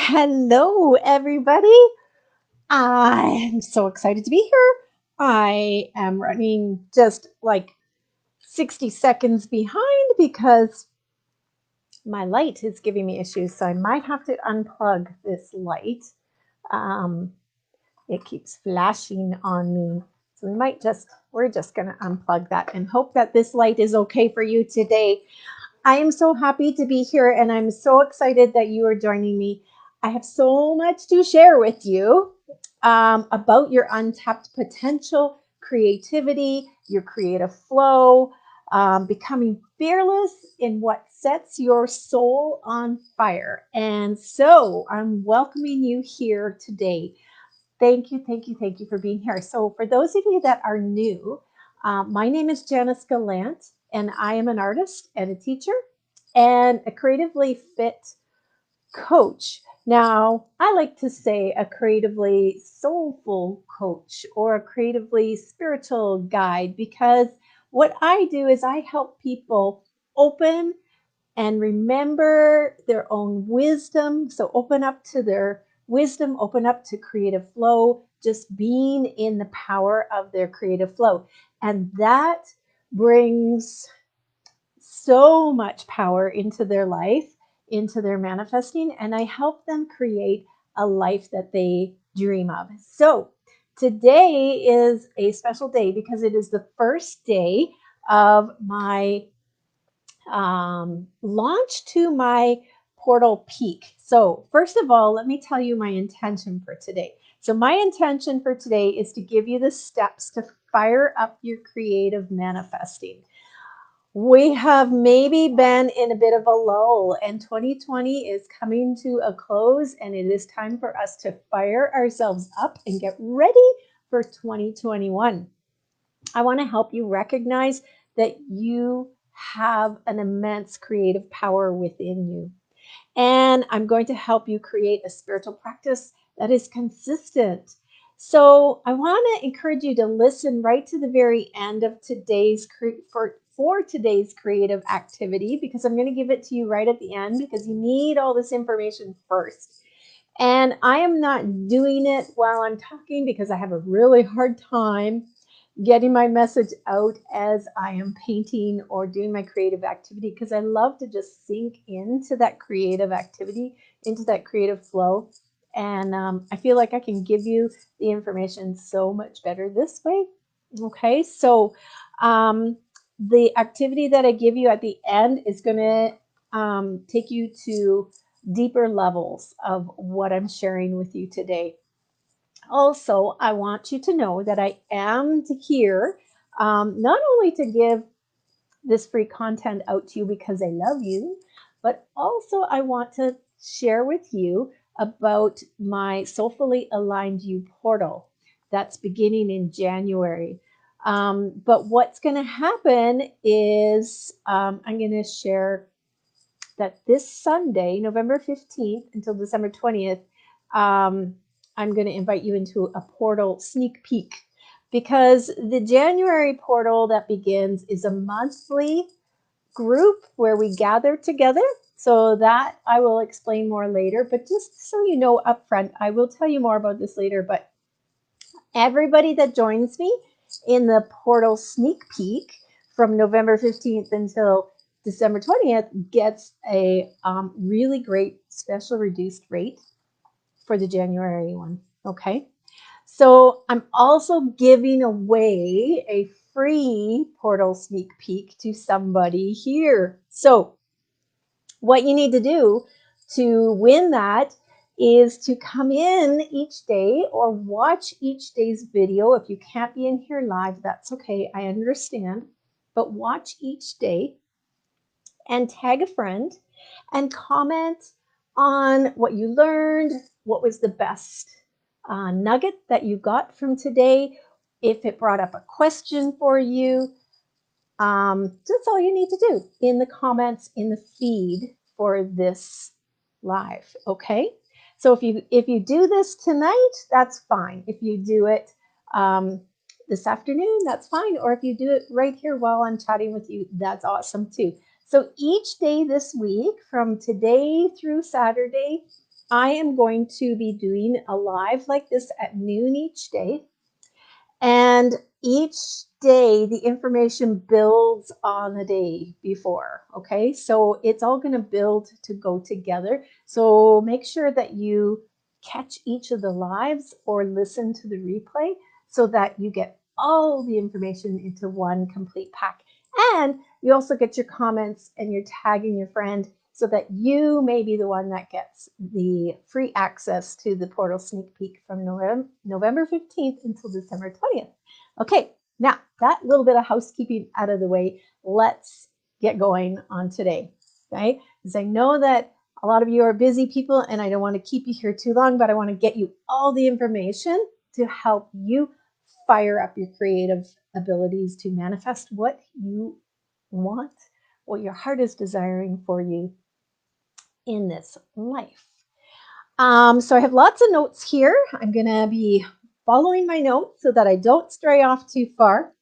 Hello, everybody. I'm so excited to be here. I am running just like 60 seconds behind because my light is giving me issues. So I might have to unplug this light. Um, it keeps flashing on me. So we're just going to unplug that and hope that this light is okay for you today. I am so happy to be here and I'm so excited that you are joining me. I have so much to share with you about your untapped potential, creativity, your creative flow, becoming fearless in what sets your soul on fire. And so I'm welcoming you here today. Thank you, thank you, thank you for being here. So, for those of you that are new, my name is Janice Gallant, and I am an artist and a teacher and a creatively fit coach. Now, I like to say a creatively soulful coach or a creatively spiritual guide because what I do is I help people open and remember their own wisdom. So open up to their wisdom, open up to creative flow, just being in the power of their creative flow. And that brings so much power into their life, into their manifesting, and I help them create a life that they dream of. So today is a special day because it is the first day of my launch to my portal peak. So, first of all, let me tell you my intention for today. So, my intention for today is to give you the steps to fire up your creative manifesting. We have maybe been in a bit of a lull, and 2020 is coming to a close, and it is time for us to fire ourselves up and get ready for 2021. I want to help you recognize that you have an immense creative power within you. And I'm going to help you create a spiritual practice that is consistent. So I want to encourage you to listen right to the very end of today's for today's creative activity because I'm going to give it to you right at the end because you need all this information first. And I am not doing it while I'm talking because I have a really hard time getting my message out as I am painting or doing my creative activity because I love to just sink into that creative activity, into that creative flow. And I feel like I can give you the information so much better this way. Okay, so the activity that I give you at the end is going to take you to deeper levels of what I'm sharing with you today. Also, I want you to know that I am here not only to give this free content out to you because I love you, but also I want to share with you about my Soulfully Aligned You portal that's beginning in January. But what's going to happen is I'm going to share that this Sunday, November 15th until December 20th, I'm going to invite you into a portal sneak peek because the January portal that begins is a monthly group where we gather together. So that I will explain more later, but just so you know upfront, I will tell you more about this later, but everybody that joins me in the portal sneak peek from November 15th until December 20th gets a really great special reduced rate for the January one. Okay. So I'm also giving away a free portal sneak peek to somebody here. So what you need to do to win that is to come in each day or watch each day's video. If you can't be in here live, that's okay. I understand. But watch each day and tag a friend and comment on what you learned, what was the best nugget that you got from today, if it brought up a question for you. That's all you need to do in the comments in the feed for this live. Okay. So if you do this tonight, that's fine. If you do it this afternoon, that's fine. Or if you do it right here while I'm chatting with you, that's awesome too. So each day this week, from today through Saturday, I am going to be doing a live like this at noon each day. And each day, the information builds on the day before. Okay. So it's all going to build to go together. So make sure that you catch each of the lives or listen to the replay so that you get all the information into one complete pack. And you also get your comments and you're tagging your friend so that you may be the one that gets the free access to the portal sneak peek from November 15th until December 20th. Okay, now that little bit of housekeeping out of the way, let's get going on today. Okay, because I know that a lot of you are busy people and I don't want to keep you here too long, but I want to get you all the information to help you fire up your creative abilities to manifest what you want, what your heart is desiring for you in this life. So I have lots of notes here. I'm going to be following my notes so that I don't stray off too far.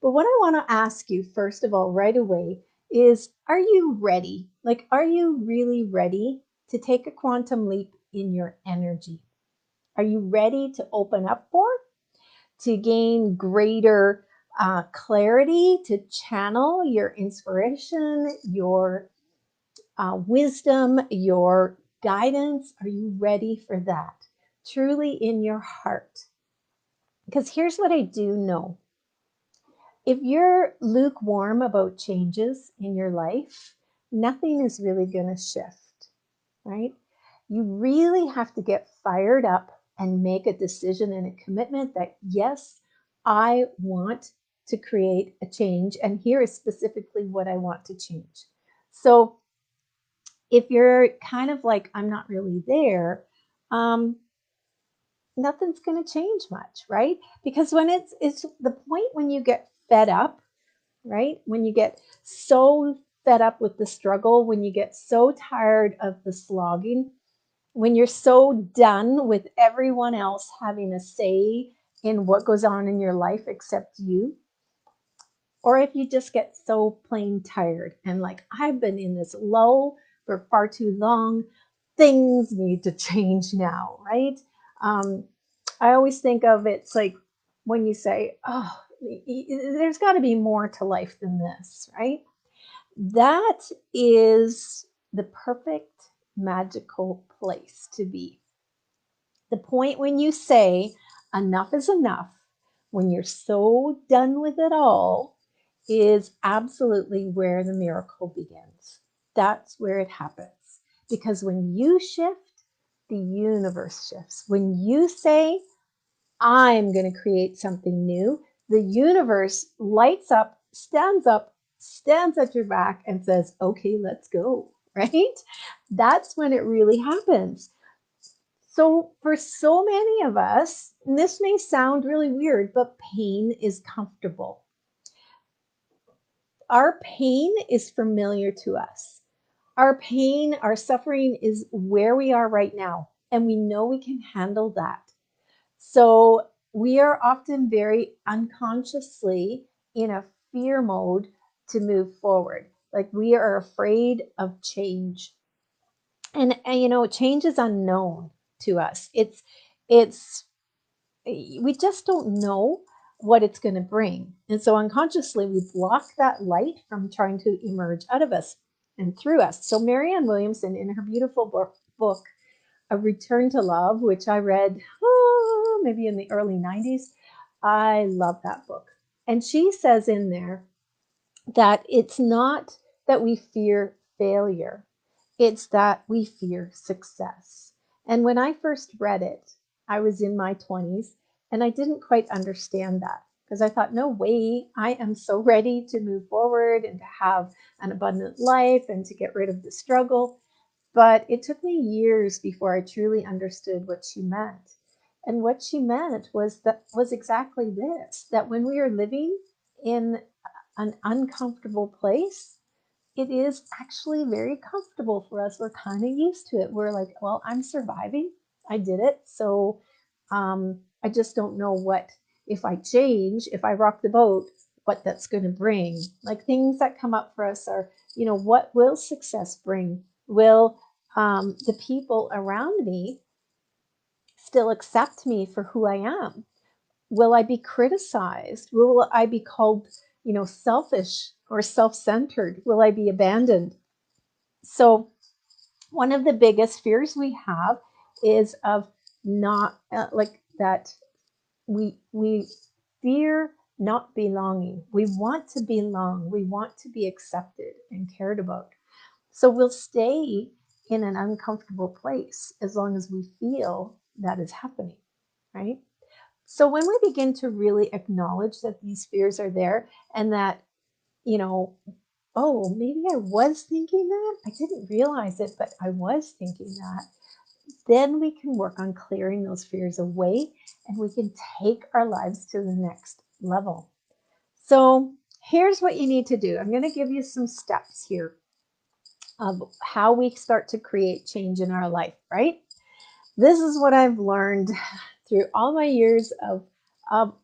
But what I want to ask you, first of all, right away, is are you ready? Like, are you really ready to take a quantum leap in your energy? Are you ready to open up more, to gain greater clarity, to channel your inspiration, your wisdom, your guidance? Are you ready for that? Truly in your heart. Because here's what I do know. If you're lukewarm about changes in your life, nothing is really going to shift, right? You really have to get fired up and make a decision and a commitment that, yes, I want to create a change. And here is specifically what I want to change. So if you're kind of like, I'm not really there, um, nothing's going to change much, right? Because when it's the point when you get fed up, right? When you get so fed up with the struggle, when you get so tired of the slogging, when you're so done with everyone else having a say in what goes on in your life except you, or if you just get so plain tired and like, I've been in this lull for far too long, things need to change now, right? Um, I always think of it's like when you say, oh, there's got to be more to life than this, right? That is the perfect magical place to be. The point when you say enough is enough, when you're so done with it all, is absolutely where the miracle begins. That's where it happens. Because when you shift, the universe shifts. When you say, I'm going to create something new, the universe lights up, stands at your back, and says, okay, let's go, right? That's when it really happens. So, for so many of us, and this may sound really weird, but pain is comfortable. Our pain is familiar to us. Our pain, our suffering is where we are right now, and we know we can handle that. So, we are often very unconsciously in a fear mode to move forward. Like we are afraid of change. And you know, change is unknown to us. It's we just don't know what it's going to bring. And so unconsciously, we block that light from trying to emerge out of us and through us. So Marianne Williamson, in her beautiful book, A Return to Love, which I read maybe in the early 90s, I love that book. And she says in there that it's not that we fear failure, it's that we fear success. And when I first read it, I was in my 20s and I didn't quite understand that because I thought, no way, I am so ready to move forward and to have an abundant life and to get rid of the struggle. But it took me years before I truly understood what she meant. And what she meant was exactly this, that when we are living in an uncomfortable place, it is actually very comfortable for us. We're kind of used to it. We're like, well, I'm surviving. I did it. So I just don't know what, if I change, if I rock the boat, what that's going to bring. Like things that come up for us are, you know, what will success bring? Will the people around me still accept me for who I am? Will I be criticized? Will I be called, selfish or self-centered? Will I be abandoned? So one of the biggest fears we have is of not like that we fear not belonging. We want to belong. We want to be accepted and cared about. So we'll stay in an uncomfortable place as long as we feel that is happening, right? So when we begin to really acknowledge that these fears are there and that, you know, oh, maybe I was thinking that, I didn't realize it, but I was thinking that, then we can work on clearing those fears away and we can take our lives to the next level. So here's what you need to do. I'm going to give you some steps here of how we start to create change in our life, right? This is what I've learned through all my years of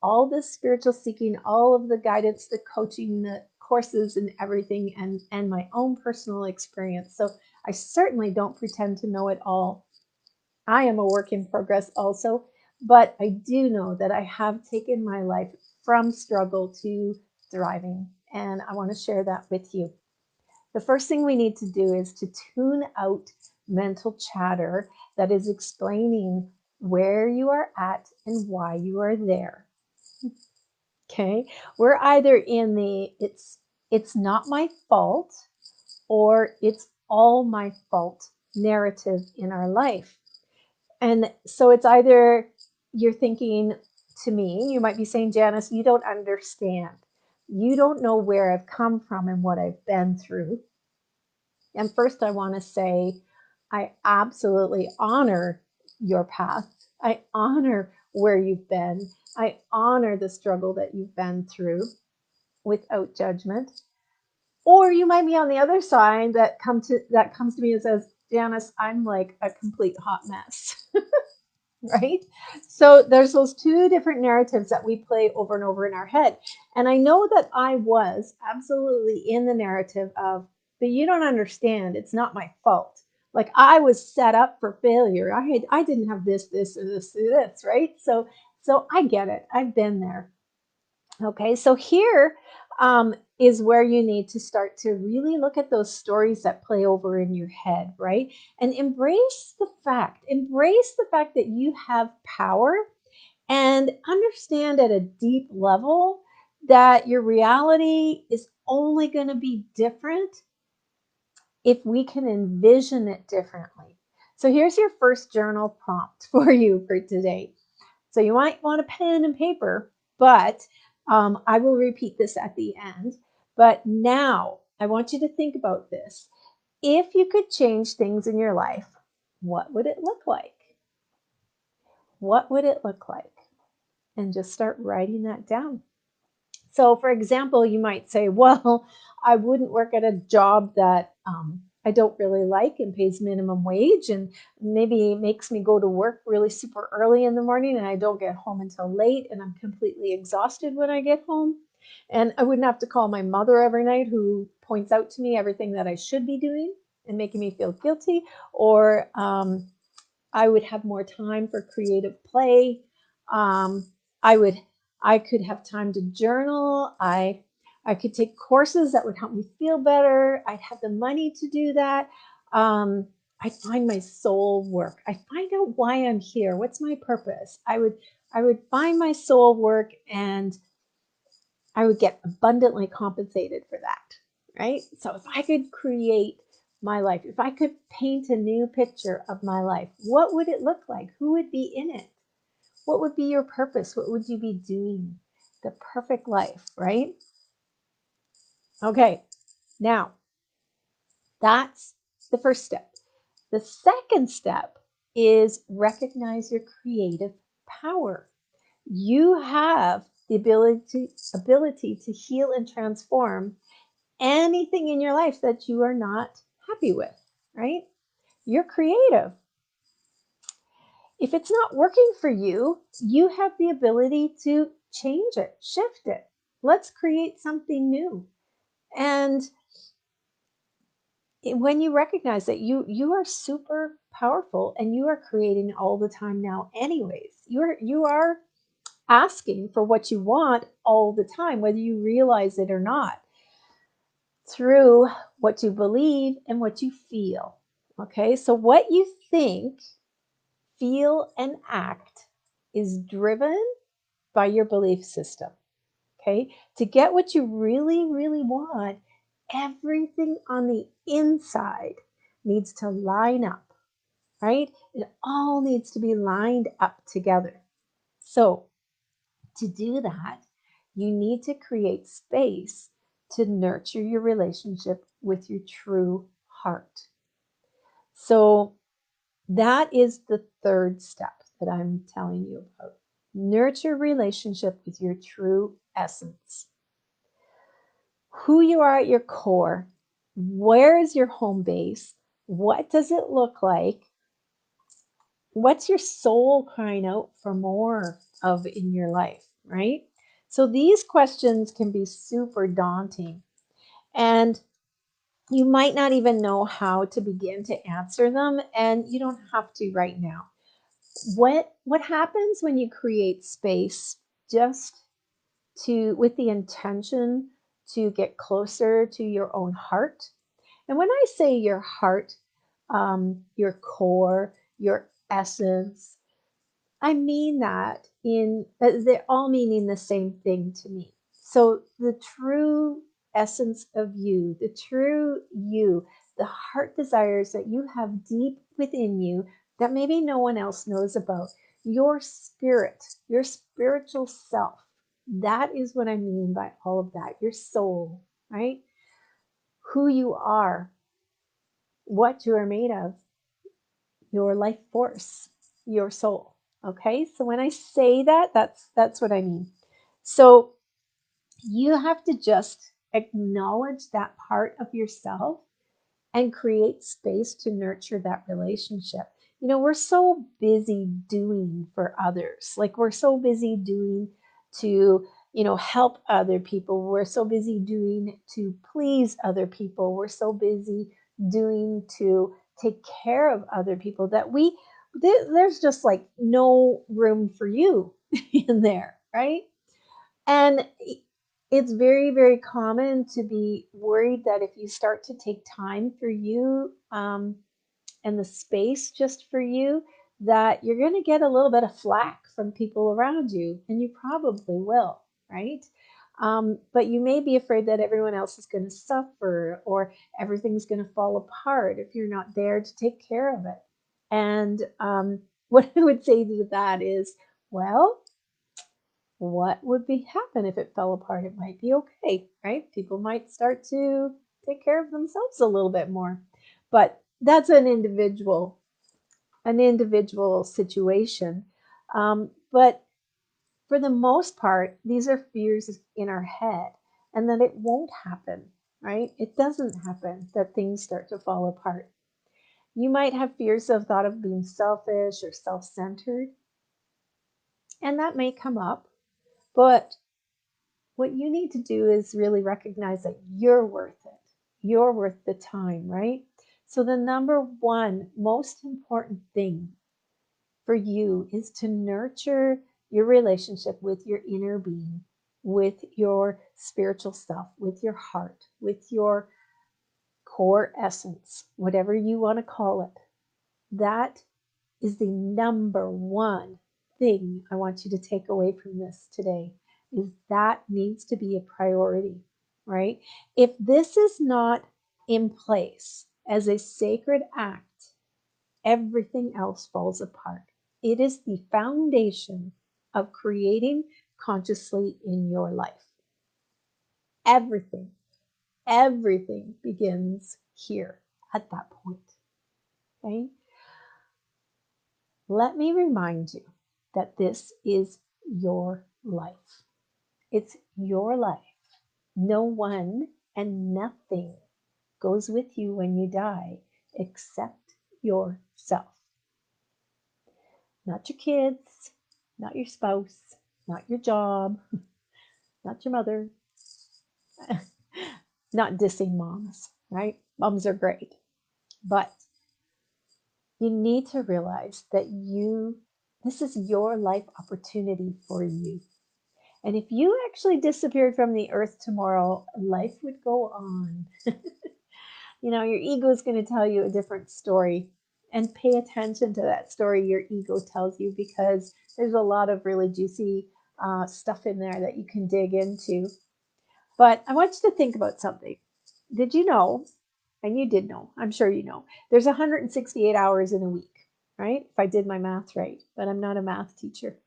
all this spiritual seeking, all of the guidance, the coaching, the courses and everything, and my own personal experience. So I certainly don't pretend to know it all. I am a work in progress also, but I do know that I have taken my life from struggle to thriving, and I want to share that with you. The first thing we need to do is to tune out mental chatter that is explaining where you are at and why you are there. Okay? We're either in the it's not my fault or it's all my fault narrative in our life. And so it's either you're thinking to me, you might be saying, Janice, you don't understand. You don't know where I've come from and what I've been through. And first, I want to say, I absolutely honor your path. I honor where you've been. I honor the struggle that you've been through without judgment. Or you might be on the other side that comes to me and says, Janice, I'm like a complete hot mess. Right? So there's those two different narratives that we play over and over in our head. And I know that I was absolutely in the narrative of, but you don't understand, it's not my fault. Like I was set up for failure. I didn't have this, or this, or this, right? So I get it. I've been there. Okay, so here is where you need to start to really look at those stories that play over in your head, right? And embrace the fact that you have power and understand at a deep level that your reality is only going to be different if we can envision it differently. So here's your first journal prompt for you for today. So you might want a pen and paper, but I will repeat this at the end. But now I want you to think about this. If you could change things in your life, what would it look like? What would it look like? And just start writing that down. So, for example, you might say, well, I wouldn't work at a job that I don't really like and pays minimum wage and maybe makes me go to work really super early in the morning and I don't get home until late and I'm completely exhausted when I get home. And I wouldn't have to call my mother every night who points out to me everything that I should be doing and making me feel guilty. Or I would have more time for creative play. Um, I would I could have time to journal. I could take courses that would help me feel better. I'd have the money to do that. I'd find my soul work. I find out why I'm here. What's my purpose? I would find my soul work and I would get abundantly compensated for that. Right? So if I could create my life, if I could paint a new picture of my life, what would it look like? Who would be in it? What would be your purpose? What would you be doing? The perfect life, right? Okay, now that's the first step. The second step is recognize your creative power. You have the ability to heal and transform anything in your life that you are not happy with, right? You're creative. If it's not working for you, you have the ability to change it, shift it. Let's create something new. And when you recognize that you are super powerful and you are creating all the time now anyways. You are asking for what you want all the time, whether you realize it or not, through what you believe and what you feel. Okay, so what you think, feel, and act is driven by your belief system. Okay, to get what you really, really want, everything on the inside needs to line up, right? It all needs to be lined up together. So, to do that, you need to create space to nurture your relationship with your true heart. So, that is the third step that I'm telling you about. Nurture relationship with your true essence. Who you are at your core. Where is your home base? What does it look like? What's your soul crying out for more of in your life, right? So these questions can be super daunting, and you might not even know how to begin to answer them, and you don't have to right now. What happens when you create space just to with the intention to get closer to your own heart? And when I say your heart, your core, your essence, I mean that they're all meaning the same thing to me. So the true essence of you, the true you, the heart desires that you have deep within you that maybe no one else knows about, your spirit, your spiritual self. That is what I mean by all of that. Your soul, right? Who you are, what you are made of, your life force, your soul. Okay, so when I say that, that's what I mean. So you have to just acknowledge that part of yourself and create space to nurture that relationship. You know, we're so busy doing for others. Like we're so busy doing to, help other people. We're so busy doing to please other people. We're so busy doing to take care of other people that there's just like no room for you in there, right? And it's very, very common to be worried that if you start to take time for you, and the space just for you, that you're going to get a little bit of flack from people around you, and you probably will, right? But you may be afraid that everyone else is going to suffer or everything's going to fall apart if you're not there to take care of it. And what I would say to that is, well, what would be happen if it fell apart? It might be okay, right? People might start to take care of themselves a little bit more. But that's an individual situation. But for the most part, these are fears in our head, and that it won't happen, right? It doesn't happen that things start to fall apart. You might have fears of thought of being selfish or self-centered, and that may come up, but what you need to do is really recognize that you're worth it. You're worth the time, right? So, the number one most important thing for you is to nurture your relationship with your inner being, with your spiritual self, with your heart, with your core essence, whatever you want to call it. That is the number one thing I want you to take away from this today, is that needs to be a priority, right? If this is not in place as a sacred act, everything else falls apart. It is the foundation of creating consciously in your life. Everything, everything begins here at that point. Okay? Let me remind you that this is your life. It's your life. No one and nothing goes with you when you die except yourself. Not your kids, not your spouse, not your job, not your mother, not dissing moms. right? Moms are great. But you need to realize that this is your life opportunity for you. And if you actually disappeared from the earth tomorrow, life would go on. Your ego is going to tell you a different story. And pay attention to that story your ego tells you, because there's a lot of really juicy stuff in there that you can dig into. But I want you to think about something. Did you know, and you did know, I'm sure you know, there's 168 hours in a week, right? If I did my math right, but I'm not a math teacher.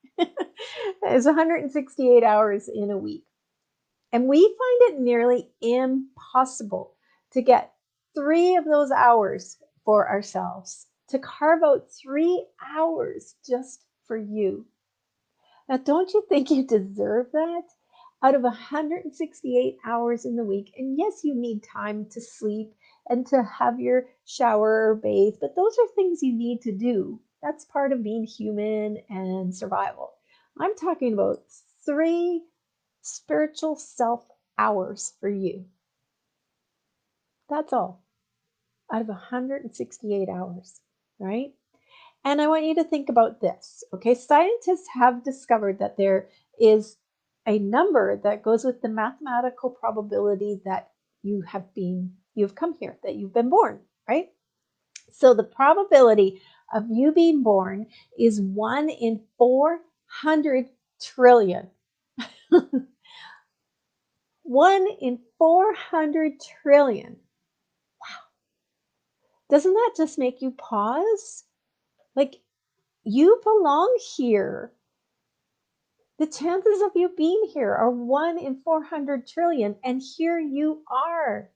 There's 168 hours in a week. And we find it nearly impossible to get 3 of those hours for ourselves, to carve out 3 hours just for you. Now, don't you think you deserve that? Out of 168 hours in the week, and yes, you need time to sleep and to have your shower or bathe, but those are things you need to do. That's part of being human and survival. I'm talking about 3 spiritual self hours for you. That's all out of 168 hours, right? And I want you to think about this, okay? Scientists have discovered that there is a number that goes with the mathematical probability that you've come here, that you've been born, right? So the probability of you being born is 1 in 400 trillion. 1 in 400 trillion. Doesn't that just make you pause? Like, you belong here. The chances of you being here are 1 in 400 trillion, and here you are.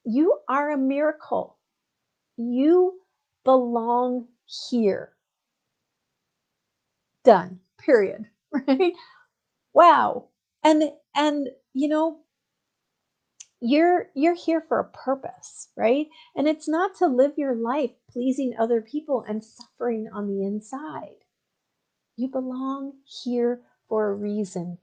You are a miracle. You belong here. Done. Period. Right? Wow. And you're here for a purpose, right? And it's not to live your life pleasing other people and suffering on the inside. You belong here for a reason.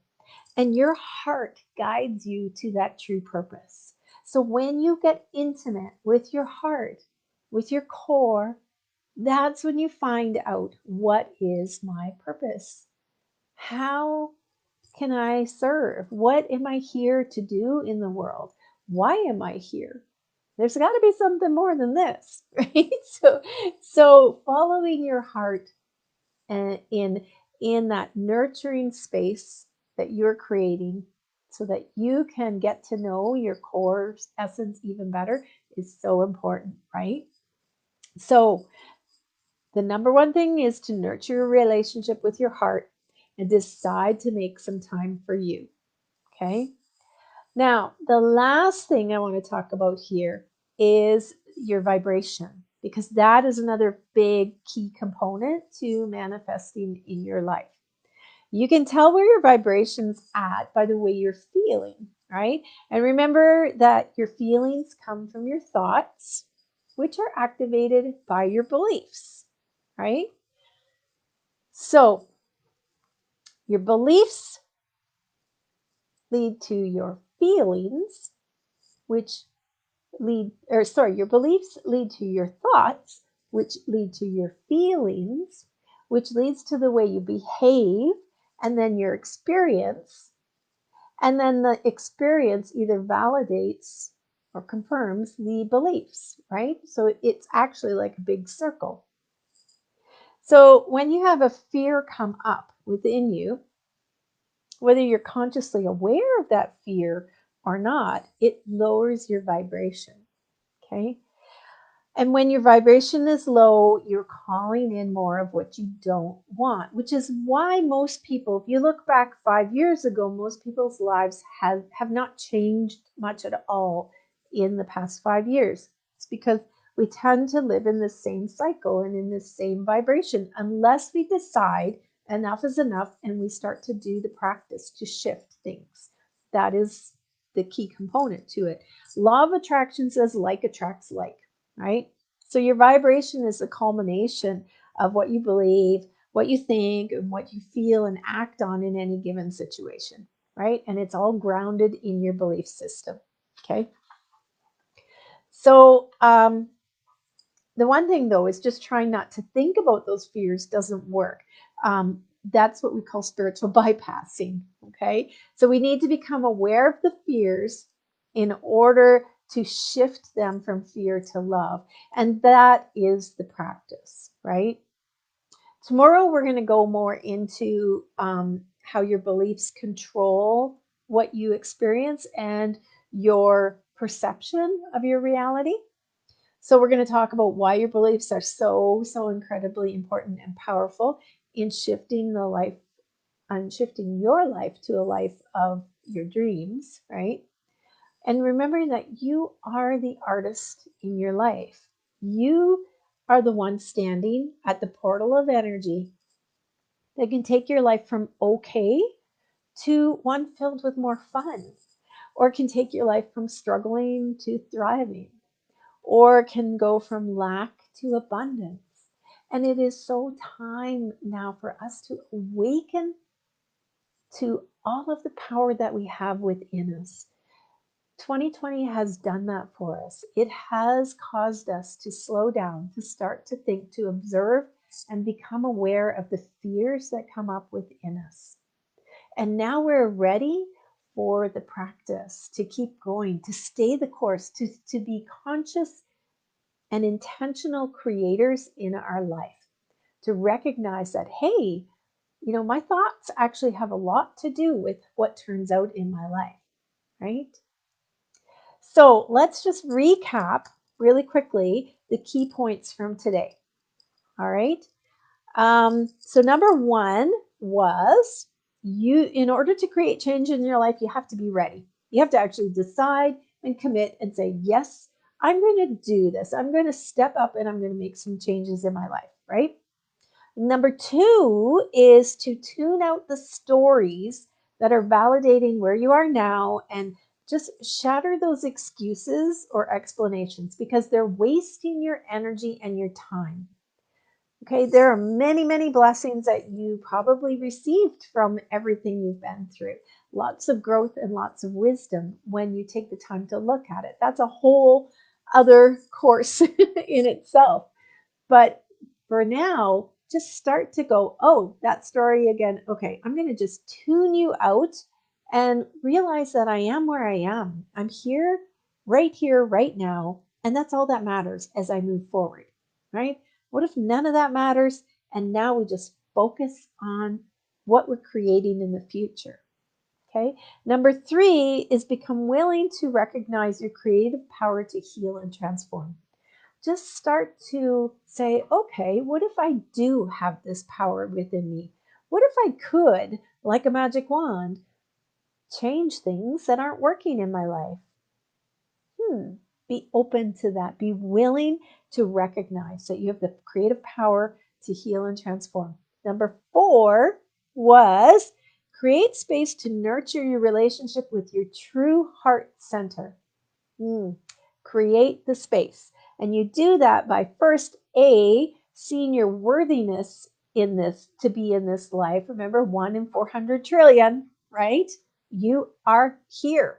And your heart guides you to that true purpose. So when you get intimate with your heart, with your core, that's when you find out, what is my purpose? How can I serve? What am I here to do in the world? Why am I here? There's got to be something more than this, right? So following your heart and in that nurturing space that you're creating, so that you can get to know your core essence even better, is so important, right? So the number one thing is to nurture your relationship with your heart and decide to make some time for you. Okay. Now, the last thing I want to talk about here is your vibration, because that is another big key component to manifesting in your life. You can tell where your vibration's at by the way you're feeling, right? And remember that your feelings come from your thoughts, which are activated by your beliefs, right? So your beliefs lead to your feelings, which your beliefs lead to your thoughts, which lead to your feelings, which leads to the way you behave, and then your experience. And then the experience either validates or confirms the beliefs, right? So it's actually like a big circle. So when you have a fear come up within you, whether you're consciously aware of that fear or not, it lowers your vibration. Okay. And when your vibration is low, you're calling in more of what you don't want, which is why most people, if you look back 5 years ago, most people's lives have not changed much at all in the past 5 years. It's because we tend to live in the same cycle and in the same vibration, unless we decide enough is enough and we start to do the practice to shift things. That is the key component to it. Law of attraction says like attracts like. Right? So your vibration is a culmination of what you believe, what you think, and what you feel and act on in any given situation, right? And it's all grounded in your belief system, okay? So the one thing though is just trying not to think about those fears doesn't work. That's what we call spiritual bypassing. Okay, so we need to become aware of the fears in order to shift them from fear to love, and that is the practice, right? Tomorrow we're going to go more into how your beliefs control what you experience and your perception of your reality. So we're going to talk about why your beliefs are so incredibly important and powerful in shifting the life and shifting your life to a life of your dreams, right? And remembering that you are the artist in your life. You are the one standing at the portal of energy that can take your life from okay to one filled with more fun, or can take your life from struggling to thriving, or can go from lack to abundance. And it is so time now for us to awaken to all of the power that we have within us. 2020 has done that for us. It has caused us to slow down, to start to think, to observe, and become aware of the fears that come up within us. And now we're ready for the practice to keep going, to stay the course, to be conscious and intentional creators in our life, to recognize that, hey, my thoughts actually have a lot to do with what turns out in my life, right? So let's just recap really quickly the key points from today. All right. So number one was in order to create change in your life, you have to be ready. You have to actually decide and commit and say, yes, I'm going to do this. I'm going to step up and I'm going to make some changes in my life, right? Number two is to tune out the stories that are validating where you are now and just shatter those excuses or explanations because they're wasting your energy and your time. Okay, there are many blessings that you probably received from everything you've been through. Lots of growth and lots of wisdom when you take the time to look at it. That's a whole other course in itself. But for now, just start to go, oh, that story again. Okay, I'm going to just tune you out and realize that I am where I am. I'm here, right now. And that's all that matters as I move forward, right? What if none of that matters? And now we just focus on what we're creating in the future. Okay. Number three is become willing to recognize your creative power to heal and transform. Just start to say, okay, what if I do have this power within me? What if I could, like a magic wand, change things that aren't working in my life? Be open to that. Be willing to recognize that you have the creative power to heal and transform. Number four was create space to nurture your relationship with your true heart center. Create the space. And you do that by first, seeing your worthiness in this, to be in this life. Remember, 1 in 400 trillion, right? You are here.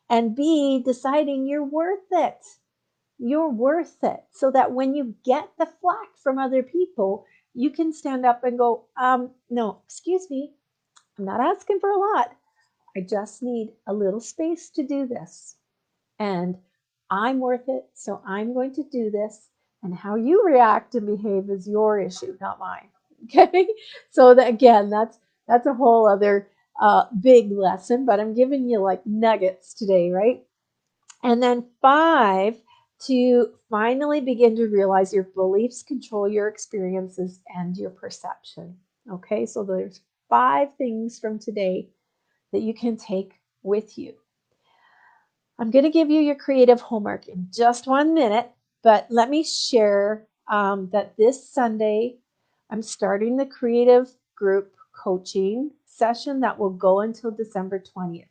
And B, deciding you're worth it. You're worth it. So that when you get the flack from other people, you can stand up and go, no, excuse me, I'm not asking for a lot. I just need a little space to do this. And I'm worth it, so I'm going to do this. And how you react and behave is your issue, not mine. Okay. So that, again, that's a whole other big lesson, but I'm giving you like nuggets today, right? And then five, to finally begin to realize your beliefs control your experiences and your perception. Okay, so there's 5 things from today that you can take with you. I'm going to give you your creative homework in just 1 minute, but let me share that this Sunday, I'm starting the creative group coaching session that will go until December 20th.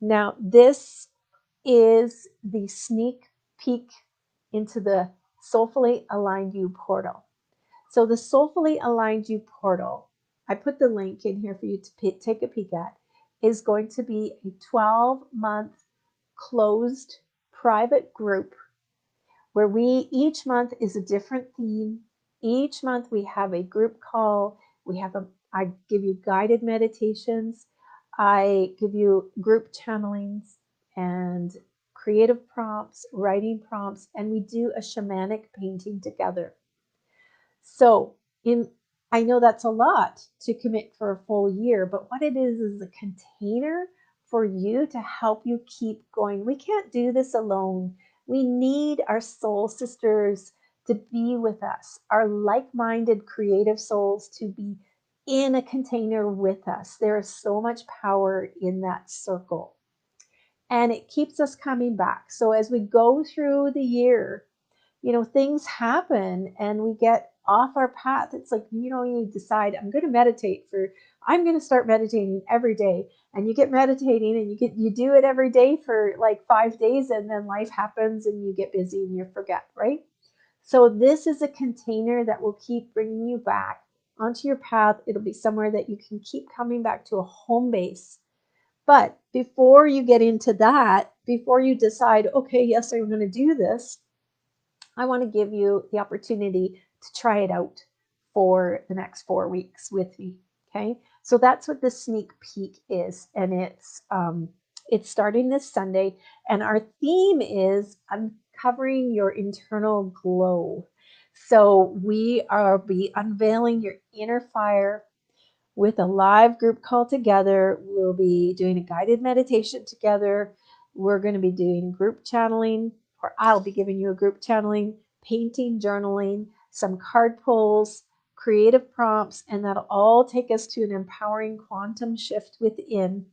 Now, this is the sneak peek into the Soulfully Aligned You portal. So the Soulfully Aligned You portal, I put the link in here for you to take a peek at, is going to be a 12-month closed private group where we each month is a different theme. Each month we have a group call. I give you guided meditations. I give you group channelings and creative prompts, writing prompts, and we do a shamanic painting together. So in I know that's a lot to commit for a full year, but what it is a container for you to help you keep going. We can't do this alone. We need our soul sisters to be with us, our like-minded creative souls to be in a container with us. There is so much power in that circle. And it keeps us coming back. So as we go through the year, things happen and we get off our path. It's like, you decide, I'm going to start meditating every day. And you get meditating and you do it every day for like 5 days, and then life happens and you get busy and you forget, right? So this is a container that will keep bringing you back onto your path. It'll be somewhere that you can keep coming back to, a home base. But before you get into that, before you decide, okay, yes, I'm going to do this, I want to give you the opportunity to try it out for the next 4 weeks with me. Okay, so that's what the sneak peek is, and it's starting this Sunday, and our theme is uncovering your internal glow. So we are be unveiling your inner fire with a live group call together. We'll be doing a guided meditation together. We're going to be doing group channeling, or I'll be giving you a group channeling, painting, journaling, some card pulls, creative prompts, and that'll all take us to an empowering quantum shift within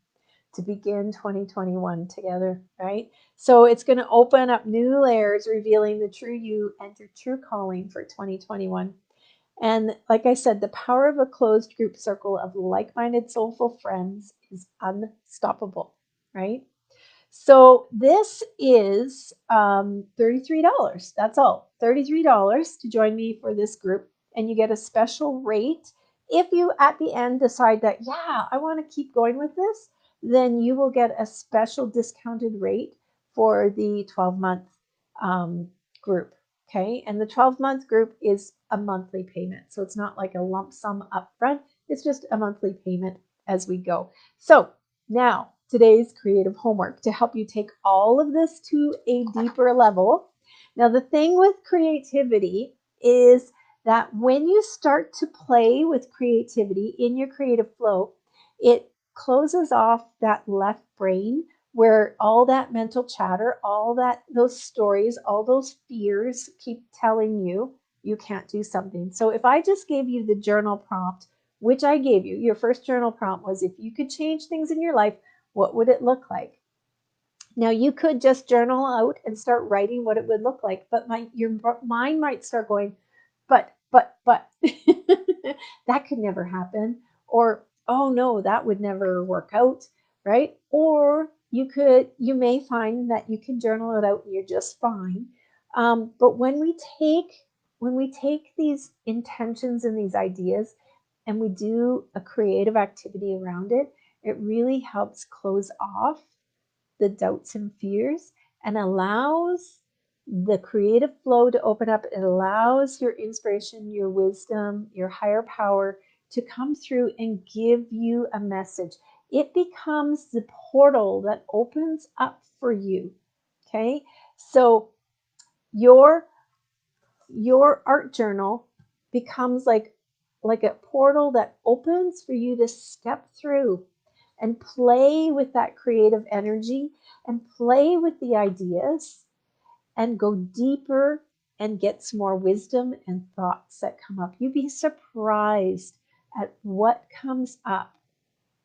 to begin 2021 together, right? So it's going to open up new layers, revealing the true you and your true calling for 2021. And like I said, the power of a closed group circle of like-minded soulful friends is unstoppable, right? So this is $33. That's all. $33 to join me for this group. And you get a special rate. If you at the end decide that, yeah, I want to keep going with this, then you will get a special discounted rate for the 12-month group. Okay. And the 12-month group is a monthly payment. So it's not like a lump sum upfront. It's just a monthly payment as we go. So now, today's creative homework to help you take all of this to a deeper level. Now, the thing with creativity is that when you start to play with creativity in your creative flow, it closes off that left brain where all that mental chatter, those stories, all those fears keep telling you you can't do something. So if I just gave you the journal prompt, which I gave you, your first journal prompt was, if you could change things in your life, what would it look like? Now you could just journal out and start writing what it would look like, but your mind might start going, but that could never happen, or oh no, that would never work out, right? Or you may find that you can journal it out and you're just fine. But when we take these intentions and these ideas and we do a creative activity around it, it really helps close off the doubts and fears and allows the creative flow to open up. It allows your inspiration, your wisdom, your higher power to come through and give you a message. It becomes the portal that opens up for you. Okay, so your art journal becomes like a portal that opens for you to step through and play with that creative energy and play with the ideas and go deeper and get some more wisdom and thoughts that come up. You'd be surprised at what comes up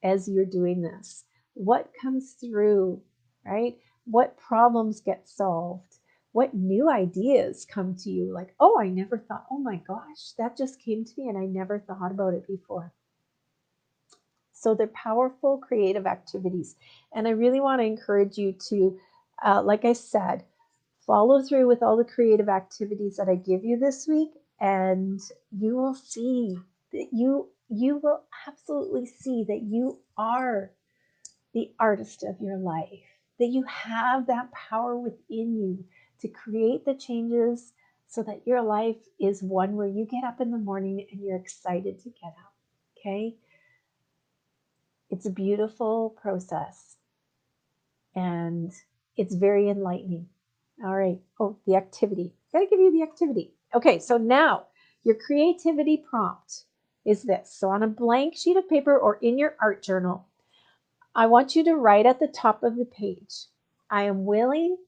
as you're doing this, what comes through, right? What problems get solved, what new ideas come to you, like, oh, I never thought, oh my gosh, that just came to me and I never thought about it before. So they're powerful creative activities. And I really want to encourage you to, like I said, follow through with all the creative activities that I give you this week, and you will see that you will absolutely see that you are the artist of your life, that you have that power within you to create the changes so that your life is one where you get up in the morning and you're excited to get up. Okay? It's a beautiful process and it's very enlightening. All right. Oh, the activity. Gotta give you the activity. Okay, so now your creativity prompt is this. So on a blank sheet of paper or in your art journal, I want you to write at the top of the page, I am willing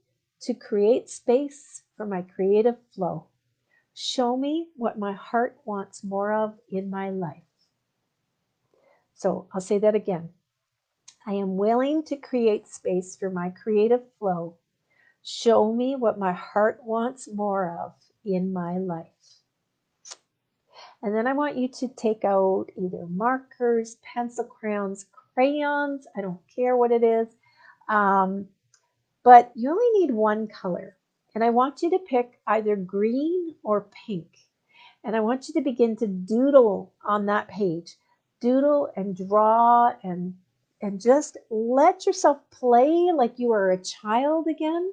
to create space for my creative flow. Show me what my heart wants more of in my life. So I'll say that again. I am willing to create space for my creative flow. Show me what my heart wants more of in my life. And then I want you to take out either markers, pencil crayons, crayons. I don't care what it is. But you only need one color. And I want you to pick either green or pink. And I want you to begin to doodle on that page. Doodle and draw and just let yourself play like you are a child again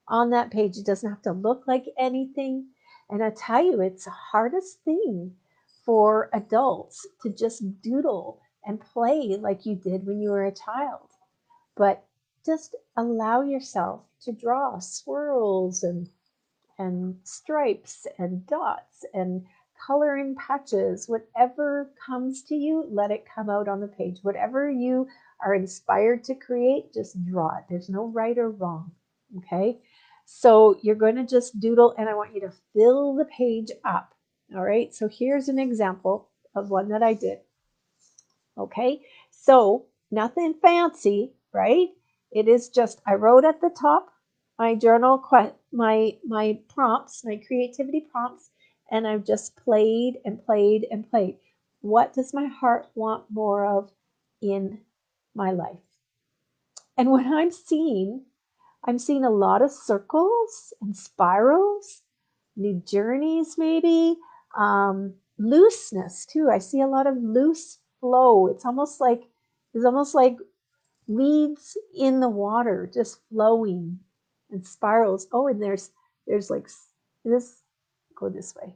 on that page. It doesn't have to look like anything. And I tell you, it's the hardest thing for adults to just doodle and play like you did when you were a child. But just allow yourself to draw swirls and stripes and dots and color in patches. Whatever comes to you, let it come out on the page. Whatever you are inspired to create, just draw it. There's no right or wrong. Okay? So you're going to just doodle, and I want you to fill the page up. All right? So here's an example of one that I did. Okay? So nothing fancy, right? It is just, I wrote at the top my journal, my prompts, my creativity prompts, and I've just played and played and played. What does my heart want more of in my life? And what I'm seeing a lot of circles and spirals, new journeys maybe, looseness too. I see a lot of loose flow. It's almost like weeds in the water, just flowing and spirals. Oh, and there's like this. Go this way.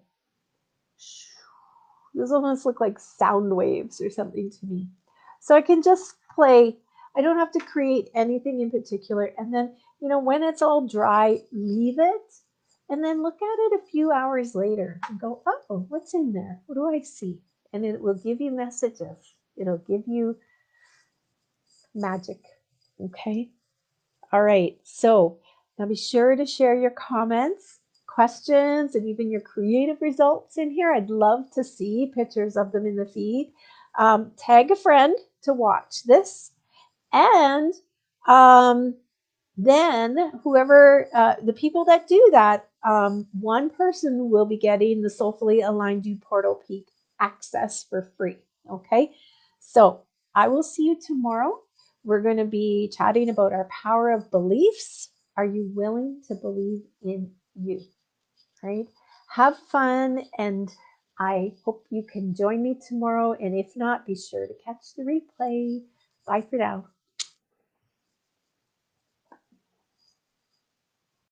Those almost look like sound waves or something to me. So I can just play. I don't have to create anything in particular. And then, when it's all dry, leave it and then look at it a few hours later and go, oh, what's in there? What do I see? And it will give you messages. It'll give you magic. Okay. All right. So now be sure to share your comments, questions, and even your creative results in here. I'd love to see pictures of them in the feed. Tag a friend to watch this. And then whoever, the people that do that, one person will be getting the Soulfully Aligned You Portal Peak access for free. Okay. So I will see you tomorrow. We're going to be chatting about our power of beliefs. Are you willing to believe in you? Right? Have fun, and I hope you can join me tomorrow. And if not, be sure to catch the replay. Bye for now.